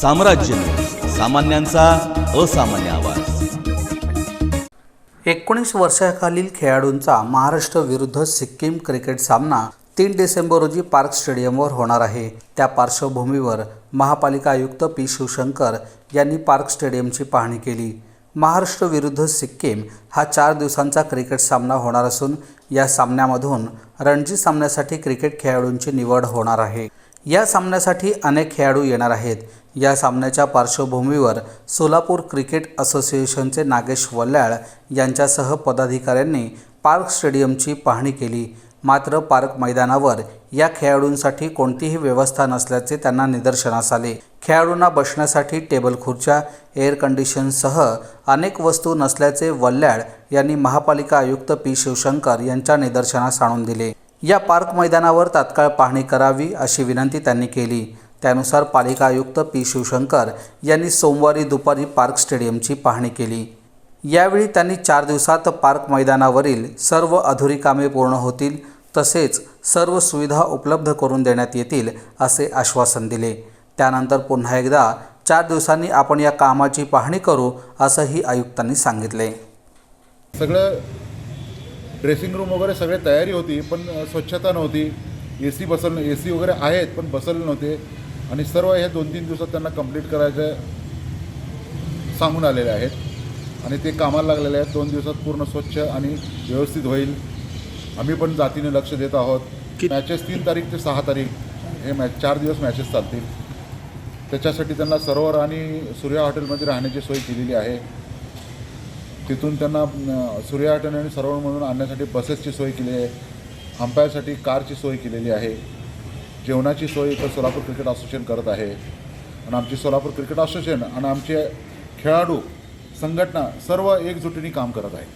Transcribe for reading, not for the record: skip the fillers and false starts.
साम्राज्य न्यूज, सामान्यांचा असामान्य आवाज। 19 वर्षाखालील खेळाडूंचा महाराष्ट्र विरुद्ध सिक्कीम क्रिकेट सामना 3 डिसेंबर रोजी पार्क स्टेडियमवर होणार आहे। त्या पार्श्वभूमीवर महापालिका आयुक्त पी शिवशंकर यांनी पार्क स्टेडियमची पाहणी केली। महाराष्ट्र विरुद्ध सिक्कीम हा 4 दिवसांचा क्रिकेट सामना होणार असून या सामन्यामधून रणजी सामन्यासाठी क्रिकेट खेळाडूंची निवड होणार आहे। या सामन्यासाठी अनेक खेळाडू येणार आहेत। या सामन्याच्या पार्श्वभूमीवर सोलापूर क्रिकेट असोसिएशनचे नागेश वल्ल्याळ यांच्यासह पदाधिकाऱ्यांनी पार्क स्टेडियमची पाहणी केली। मात्र पार्क मैदानावर या खेळाडूंसाठी कोणतीही व्यवस्था नसल्याचे त्यांना निदर्शनास आले। खेळाडूंना बसण्यासाठी टेबल खुर्च्या, एअर कंडिशनसह अनेक वस्तू नसल्याचे वल्ल्याळ यांनी महापालिका आयुक्त पी शिवशंकर यांच्या निदर्शनास आणून दिले। या पार्क मैदानावर तात्काळ पाहणी करावी अशी विनंती त्यांनी केली। त्यानुसार पालिका आयुक्त पी शिवशंकर यांनी सोमवारी दुपारी पार्क स्टेडियमची पाहणी केली। यावेळी त्यांनी 4 दिवसात पार्क मैदानावरील सर्व अधुरी कामे पूर्ण होतील, तसेच सर्व सुविधा उपलब्ध करून देण्यात येतील असे आश्वासन दिले। त्यानंतर पुन्हा एकदा 4 दिवसांनी आपण या कामाची पाहणी करू असंही आयुक्तांनी सांगितले। सगळं ड्रेसिंग रूम वगैरे सगळे तयारी होती, पण स्वच्छता नव्हती। एसी वगैरे आहेत पण बसवले नव्हते आणि सर्व हे 2-3 दिवसात त्यांना कंप्लीट करायचं सांगून आलेले आहेत आणि ते कामाला लागलेले आहेत। 2 दिवसात पूर्ण स्वच्छ आणि व्यवस्थित होईल। आम्ही पण जातीने लक्ष देत आहोत। मॅचेस 3 तारीख ते 6 तारीख हे 4 दिवस मॅचेस चालतील। त्याच्यासाठी त्यांना सरोवर आणि सूर्या हॉटेलमध्ये राहण्याची सोय केलेली आहे। तिथून त्यांना सूर्या हॉटेल आणि सरोवरमधून आणण्यासाठी बसेसची सोय केली आहे। अंपायरसाठी कारची सोय केलेली आहे। जेवणाची सोय इथं सोलापूर क्रिकेट असोसिएशन करत आहे आणि आमची सोलापूर क्रिकेट असोसिएशन आणि आमचे खेळाडू संघटना सर्व एकजुटीने काम करत आहे।